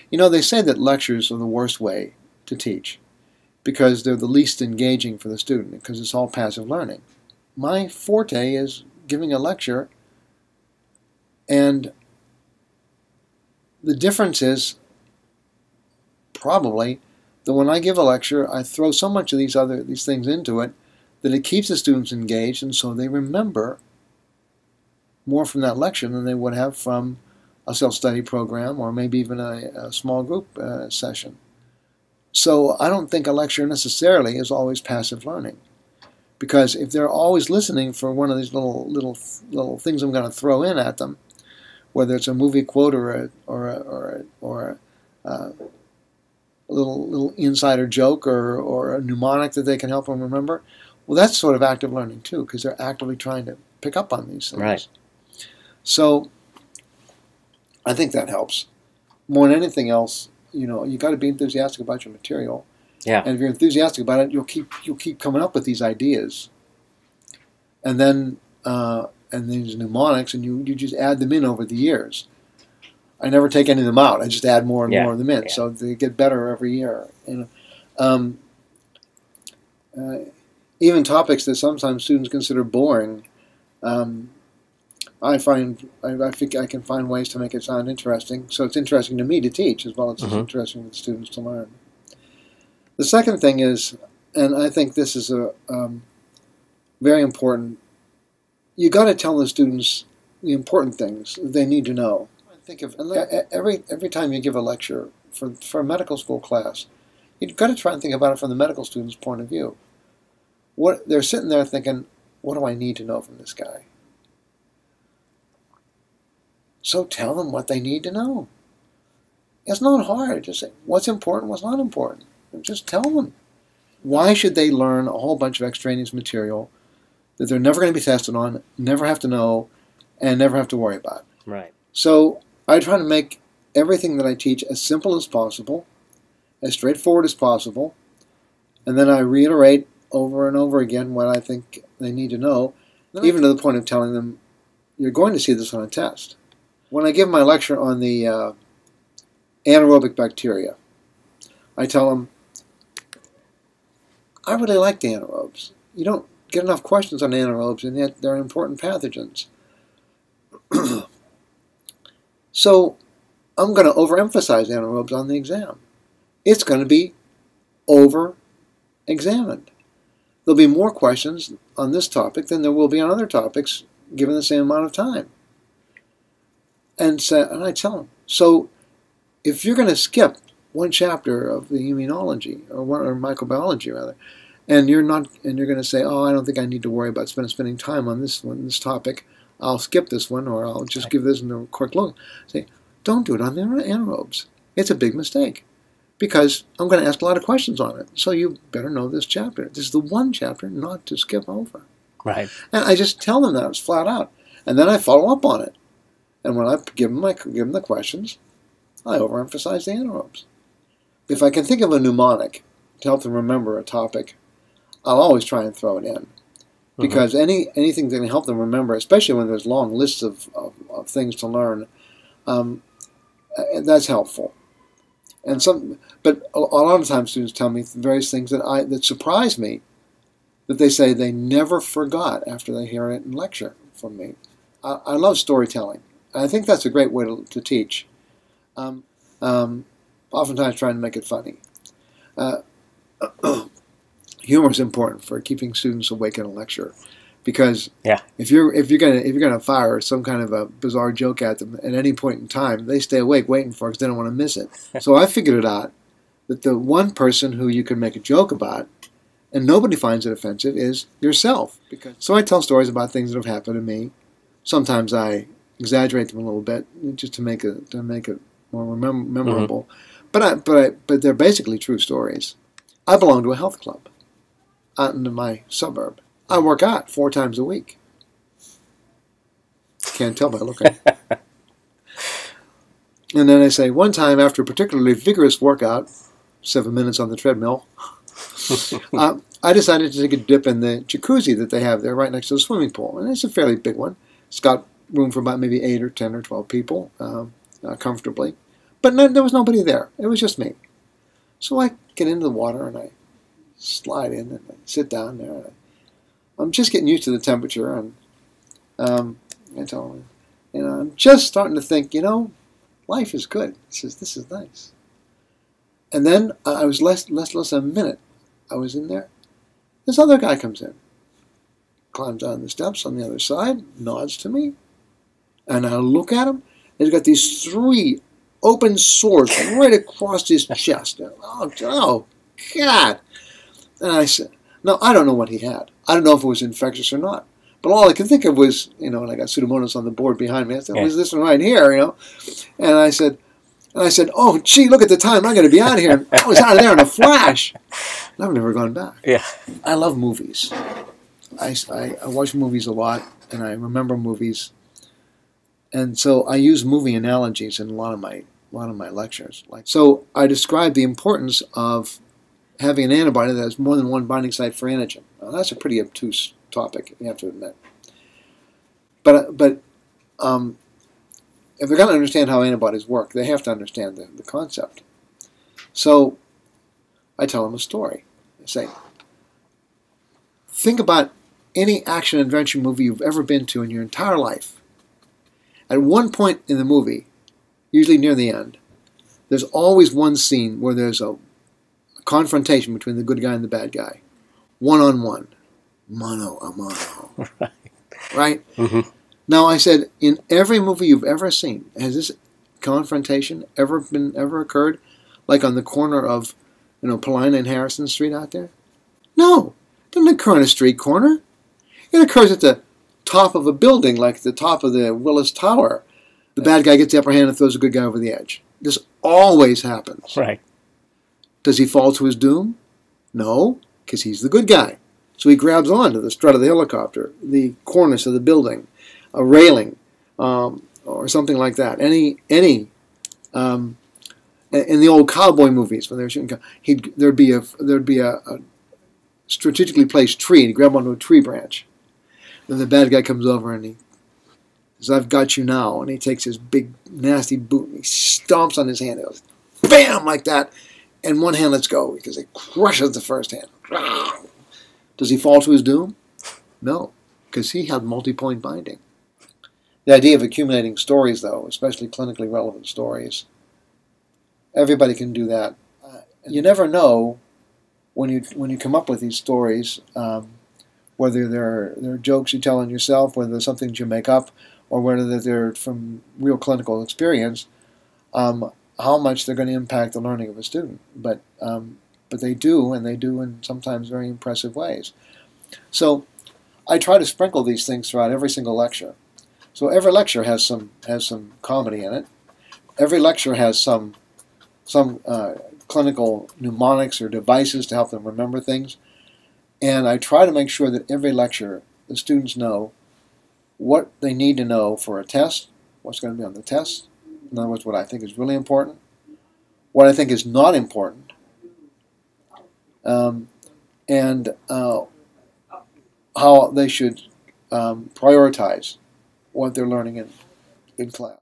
You know, they say that lectures are the worst way to teach because they're the least engaging for the student because it's all passive learning. My forte is giving a lecture, and the difference is probably that when I give a lecture, I throw so much of these things into it that it keeps the students engaged, and so they remember more from that lecture than they would have from a self-study program or maybe even a small group session. So I don't think a lecture necessarily is always passive learning, because if they're always listening for one of these little things I'm going to throw in at them, whether it's a movie quote or a little insider joke or a mnemonic that they can help them remember, well, that's sort of active learning too, because they're actively trying to pick up on these things. Right. So I think that helps. More than anything else, you know, you got to be enthusiastic about your material. Yeah. And if you're enthusiastic about it, you'll keep coming up with these ideas. And then these mnemonics, and you just add them in over the years. I never take any of them out. I just add more and more of them in. So they get better every year. And even topics that sometimes students consider boring, I think I can find ways to make it sound interesting. So it's interesting to me to teach as well as it's interesting for the students to learn. The second thing is, and I think this is a very important, you got to tell the students the important things that they need to know. Think of every time you give a lecture for a medical school class, you've got to try and think about it from the medical student's point of view. What they're sitting there thinking, what do I need to know from this guy? So tell them what they need to know. It's not hard. Just say what's important, what's not important. Just tell them. Why should they learn a whole bunch of extraneous material that they're never going to be tested on, never have to know, and never have to worry about? Right. So I try to make everything that I teach as simple as possible, as straightforward as possible, and then I reiterate over and over again what I think they need to know, even to the point of telling them, you're going to see this on a test. When I give my lecture on the anaerobic bacteria, I tell them, I really like the anaerobes. You don't get enough questions on anaerobes, and yet they're important pathogens. So I'm going to overemphasize anaerobes on the exam. It's going to be over-examined. There'll be more questions on this topic than there will be on other topics given the same amount of time. And I tell them, so if you're going to skip one chapter of the immunology or microbiology rather, and you're going to say, oh, I don't think I need to worry about spending time on this topic, I'll skip this one, or I'll just give this a quick look. Say, don't do it on the anaerobes. It's a big mistake, because I'm going to ask a lot of questions on it. So you better know this chapter. This is the one chapter not to skip over. Right. And I just tell them that it's flat out, and then I follow up on it. And when I give them the questions, I overemphasize the anaerobes. If I can think of a mnemonic to help them remember a topic, I'll always try and throw it in. Because anything that can help them remember, especially when there's long lists of things to learn, that's helpful. But a lot of times students tell me various things that surprise me, that they say they never forgot after they hear it in lecture from me. I love storytelling. I think that's a great way to teach. Oftentimes trying to make it funny. Humor is important for keeping students awake in a lecture, because if you're gonna fire some kind of a bizarre joke at them at any point in time, they stay awake waiting for it because they don't want to miss it. So I figured it out that the one person who you can make a joke about and nobody finds it offensive is yourself. So I tell stories about things that have happened to me. Sometimes I exaggerate them a little bit just to make it more memorable. But they're basically true stories. I belong to a health club out in my suburb. I work out 4 times a week. Can't tell by looking. And then I say, one time after a particularly vigorous workout, 7 minutes on the treadmill, I decided to take a dip in the jacuzzi that they have there right next to the swimming pool. And it's a fairly big one. It's got room for about maybe 8 or 10 or 12 people comfortably. But no, there was nobody there. It was just me. So I get into the water and I slide in and I sit down there. And I'm just getting used to the temperature, and I tell him, I'm just starting to think, life is good. He says, this is nice. And then I was less than a minute. I was in there. This other guy comes in, climbs down the steps on the other side, nods to me, and I look at him. He's got these 3 open sores right across his chest. Oh, God. And I said, no, I don't know what he had. I don't know if it was infectious or not. But all I could think of was, and I got Pseudomonas on the board behind me. I said, was this one right here, And I said, oh, gee, look at the time. I'm going to be out of here. I was out of there in a flash. And I've never gone back. Yeah. I love movies. I watch movies a lot, and I remember movies. And so I use movie analogies in a lot of my lectures. So I describe the importance of having an antibody that has more than one binding site for antigen. Now, that's a pretty obtuse topic, you have to admit. But if they're going to understand how antibodies work, they have to understand the concept. So I tell them a story. I say, think about any action-adventure movie you've ever been to in your entire life. At one point in the movie, usually near the end, there's always one scene where there's a confrontation between the good guy and the bad guy. One-on-one. Mano a mano. Right? Mm-hmm. Now, I said, in every movie you've ever seen, has this confrontation ever occurred? Like on the corner of, Paulina and Harrison Street out there? No. It doesn't occur on a street corner. It occurs at the top of a building, like the top of the Willis Tower. The bad guy gets the upper hand and throws the good guy over the edge. This always happens. Right. Does he fall to his doom? No, because he's the good guy. So he grabs onto the strut of the helicopter, the cornice of the building, a railing, or something like that. Any in the old cowboy movies when they were shooting, there'd be a strategically placed tree, and he'd grab onto a tree branch. Then the bad guy comes over and he says, "I've got you now," and he takes his big nasty boot and he stomps on his hand. It goes bam like that, and one hand lets go because it crushes the first hand. Does he fall to his doom? No, because he had multi-point binding. The idea of accumulating stories, though, especially clinically relevant stories, everybody can do that. You never know when you come up with these stories, whether they're jokes you tell on yourself, whether they're something that you make up, or whether they're from real clinical experience, how much they're going to impact the learning of a student. But they do, and they do in sometimes very impressive ways. So I try to sprinkle these things throughout every single lecture. So every lecture has some comedy in it. Every lecture has some clinical mnemonics or devices to help them remember things. And I try to make sure that every lecture the students know what they need to know for a test, what's going to be on the test. In other words, what I think is really important, what I think is not important, and how they should prioritize what they're learning in class.